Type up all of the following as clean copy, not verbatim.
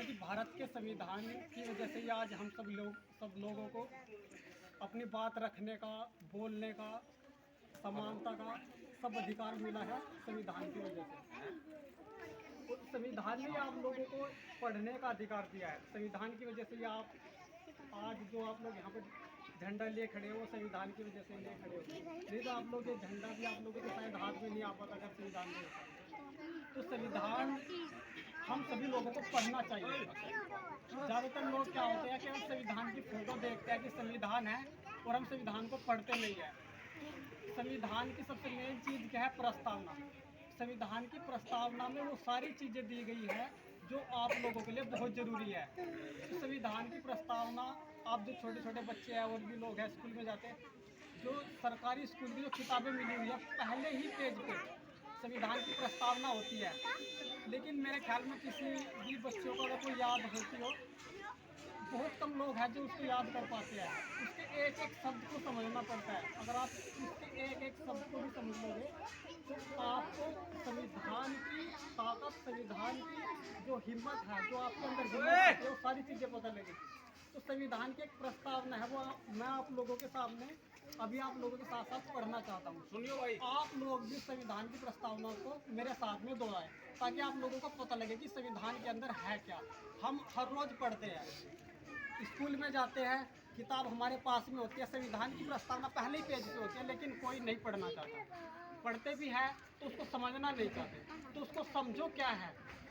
कि भारत के संविधान की वजह से ही आज हम सब लोगों को अपनी बात रखने का, बोलने का, समानता का सब अधिकार मिला है संविधान की वजह से। उस संविधान ने आप लोगों को पढ़ने का अधिकार दिया है। संविधान की वजह से ही आप आज जो आप लोग यहाँ पर झंडा लिए खड़े हो, संविधान की वजह से लिए खड़े हो। नहीं तो आप लोग ये झंडा भी आप लोगों के शायद हाथ में नहीं आ पाता अगर संविधान नहीं होता। तो संविधान हम सभी लोगों को पढ़ना चाहिए। ज़्यादातर लोग क्या होते हैं कि हम संविधान की फोटो देखते हैं कि संविधान है और हम संविधान को पढ़ते नहीं है। संविधान की सबसे मेन चीज़ क्या है? प्रस्तावना। संविधान की प्रस्तावना में वो सारी चीज़ें दी गई है जो आप लोगों के लिए बहुत ज़रूरी है। तो संविधान की प्रस्तावना आप जो छोटे छोटे बच्चे हैं और भी लोग हैं स्कूल में जाते हैं, जो सरकारी स्कूल की जो किताबें मिली हुई है पहले ही पेज पे संविधान की प्रस्तावना होती है। लेकिन मेरे ख्याल में किसी भी बच्चों को अगर कोई याद होती हो, बहुत कम लोग हैं जो उसको याद कर पाते हैं। उसके एक एक शब्द को समझना पड़ता है। अगर आप उसके एक एक शब्द को भी समझ लोगे तो आपको संविधान की ताकत, संविधान की जो हिम्मत है, जो आपके अंदर हिम्मत है, वो सारी चीज़ें पता लगेगी। तो संविधान की एक प्रस्तावना है, वो मैं आप लोगों के सामने अभी आप लोगों के साथ साथ पढ़ना चाहता हूँ। सुनिए भाई, आप लोग भी संविधान की प्रस्तावना को मेरे साथ में दोहराएं ताकि आप लोगों को पता लगे कि संविधान के अंदर है क्या। हम हर रोज पढ़ते हैं, स्कूल में जाते हैं, किताब हमारे पास में होती है, संविधान की प्रस्तावना पहले ही पेज पे होती है, लेकिन कोई नहीं पढ़ना चाहता। पढ़ते भी है तो उसको समझना नहीं चाहते। तो उसको समझो क्या है,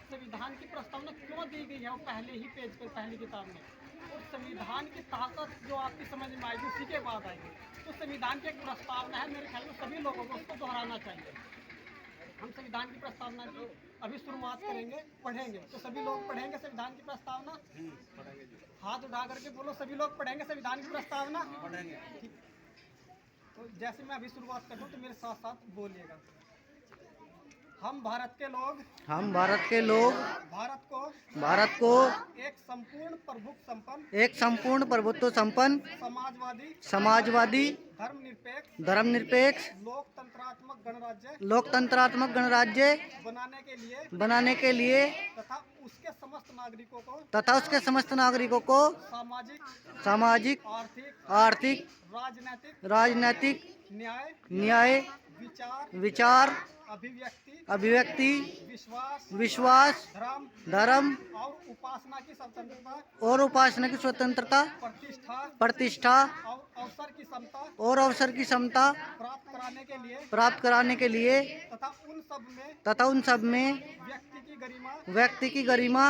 संविधान की प्रस्तावना क्यों दी गई है, वो पहले ही पेज पर पहली किताब में। और संविधान की ताकत जो आपकी समझ में आएगी उसी के बाद आएगी। तो संविधान की एक प्रस्तावना है, मेरे ख्याल में सभी लोगों को उसको दोहराना चाहिए। हम संविधान की प्रस्तावना की अभी शुरुआत करेंगे, पढ़ेंगे। तो सभी लोग पढ़ेंगे संविधान की प्रस्तावना? पढ़ेंगे। हाथ उठा करके बोलो, सभी लोग पढ़ेंगे संविधान की प्रस्तावना? पढ़ेंगे। ठीक। तो जैसे मैं अभी शुरुआत करता हूँ तो मेरे साथ साथ बोलिएगा। हम भारत के लोग भारत को एक संपूर्ण प्रभुत्व संपन्न समाजवादी धर्मनिरपेक्ष लोकतंत्रात्मक गणराज्य बनाने के लिए तथा उसके समस्त नागरिकों को सामाजिक आर्थिक राजनैतिक न्याय विचार अभिव्यक्ति विश्वास धर्म और उपासना की स्वतंत्रता प्रतिष्ठा और अवसर की समता प्राप्त कराने के लिए तथा उन सब में व्यक्ति की गरिमा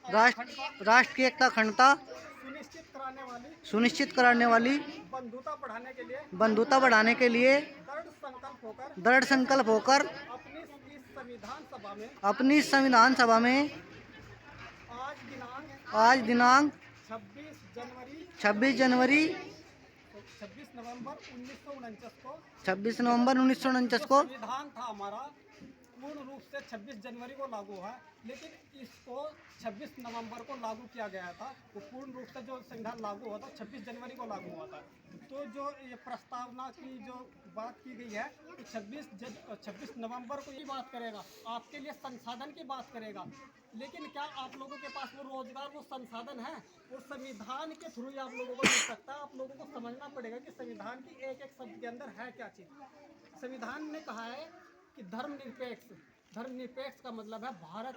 राष्ट्र की एकता अखंडता सुनिश्चित कराने वाली बंधुता बढ़ाने के लिए दृढ़ संकल्प होकर अपनी संविधान सभा में आज दिनांक 26 नवंबर 1949 को संविधान था हमारा पूर्ण रूप से 26 जनवरी को लागू हुआ, लेकिन इसको 26 नवंबर को लागू किया गया था। वो पूर्ण रूप से जो संविधान लागू हुआ था 26 जनवरी को लागू हुआ था। तो जो ये प्रस्तावना की जो बात की गई है तो 26 नवंबर को ये बात करेगा, आपके लिए संसाधन की बात करेगा। लेकिन क्या आप लोगों के पास वो रोजगार, वो संसाधन है? वो संविधान के थ्रू ही आप लोगों को मिल सकता है। आप लोगों को समझना पड़ेगा कि संविधान की एक एक शब्द के अंदर है क्या चीज़। संविधान ने कहा है कि धर्मनिरपेक्ष का मतलब है भारत